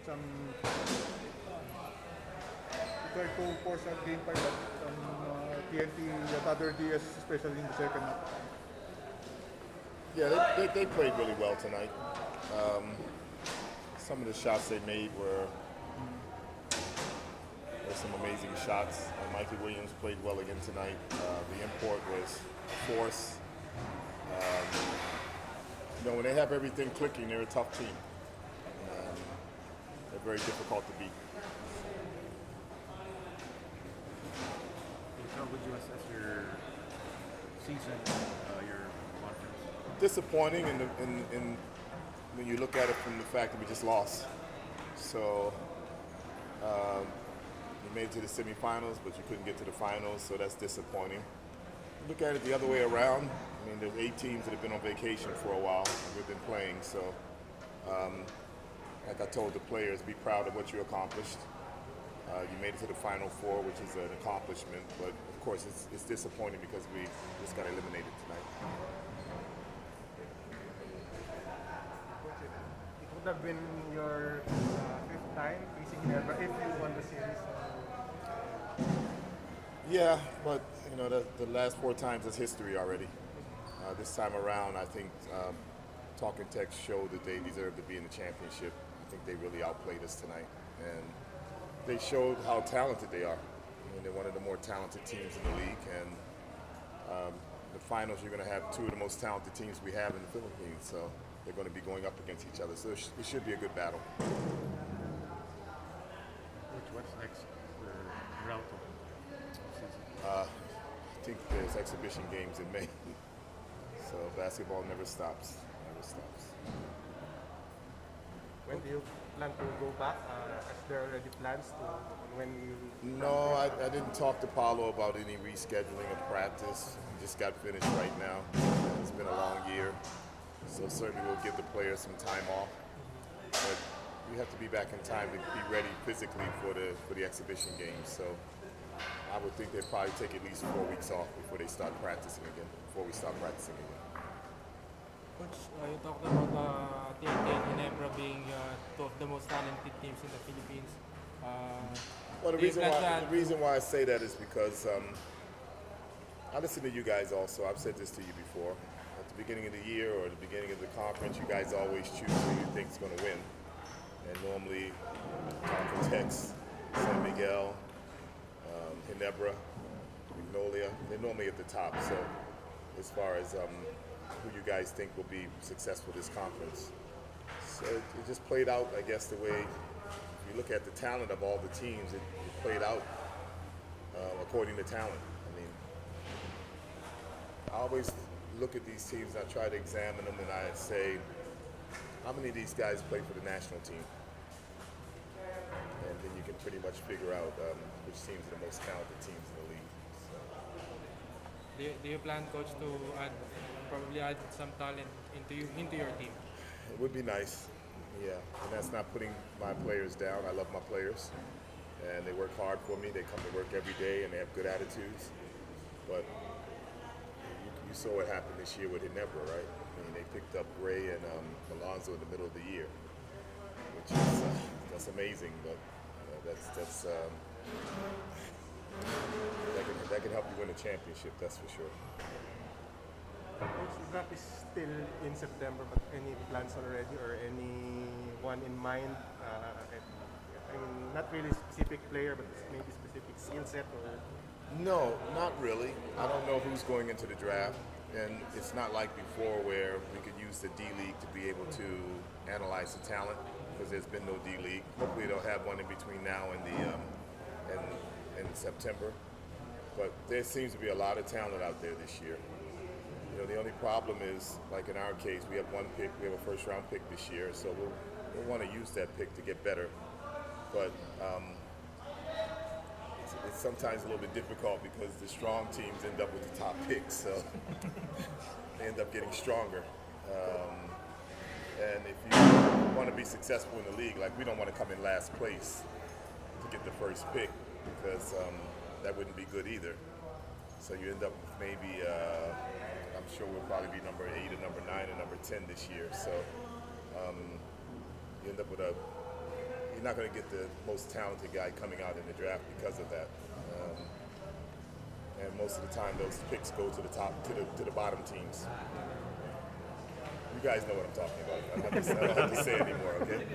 some try to force out game 5 but TNT the other DS especially in the second half. Yeah, they played really well tonight. Some of the shots they made were some amazing shots. Mikey Williams played well again tonight. The import was force. When they have everything clicking, they're a tough team. They're very difficult to beat. How would you assess your season, your conference? Disappointing in when you look at it from the fact that we just lost. So you made it to the semifinals, but you couldn't get to the finals, so that's disappointing. Look at it the other way around. I mean, there's 8 teams that have been on vacation for a while, and we've been playing. So, like I told the players, be proud of what you accomplished. You made it to the Final Four, which is an accomplishment, but of course it's disappointing because we just got eliminated tonight. It would have been your 5th time facing Ginebra if you won the series. Yeah, but the last 4 times is history already. This time around, I think Talking Tex showed that they deserve to be in the championship. I think they really outplayed us tonight, and they showed how talented they are. I mean, they're one of the more talented teams in the league, and the finals you're going to have 2 of the most talented teams we have in the Philippines, so they're going to be going up against each other. So it should be a good battle. What's next for Meralco? I think there's exhibition games in May. So basketball never stops. Never stops. When do you plan to go back? Is there already plans to when you? No, I didn't talk to Paulo about any rescheduling of practice. We just got finished right now. It's been a long year, so certainly we'll give the players some time off. But we have to be back in time to be ready physically for the exhibition games. So I would think they'd probably take at least 4 weeks off before they start practicing again. Before we start practicing again. Coach, you talked about TNT and Ginebra being 2 of the most talented teams in the Philippines. Well, the reason why I say that is because I listen to you guys also. I've said this to you before. At the beginning of the year or the beginning of the conference, you guys always choose who you think is going to win. And normally, Tex, San Miguel, Ginebra, Magnolia, they're normally at the top. So as far as who you guys think will be successful this conference. So it just played out, I guess, the way, if you look at the talent of all the teams, it played out according to talent. I mean, I always look at these teams, I try to examine them, and I say, how many of these guys play for the national team? And then you can pretty much figure out which teams are the most talented teams in the league. So. Do you plan, Coach, to probably add some talent into your team? It would be nice, yeah. And that's not putting my players down. I love my players, and they work hard for me. They come to work every day, and they have good attitudes. But you saw what happened this year with Ginebra, right? I mean, they picked up Gray and Alonzo in the middle of the year, which is that's amazing. But that can help you win a championship. That's for sure. Coach, the draft is still in September, but any plans already or anyone in mind? I mean, not really specific player, but maybe specific skill set or. No, not really. I don't know who's going into the draft, and it's not like before where we could use the D League to be able to analyze the talent because there's been no D League. Hopefully they'll have one in between now and and September. But there seems to be a lot of talent out there this year. The only problem is, like in our case, we have 1 pick, we have a first-round pick this year, so we'll want to use that pick to get better. But it's sometimes a little bit difficult because the strong teams end up with the top picks, so they end up getting stronger. And if you want to be successful in the league, like we don't want to come in last place to get the first pick because that wouldn't be good either. So you end up with maybe, I'm sure we'll probably be number 8 or number 9 or number 10 this year. So you end up with you're not going to get the most talented guy coming out in the draft because of that. And most of the time, those picks go to the top, to the bottom teams. You guys know what I'm talking about. I don't have to say anymore, okay?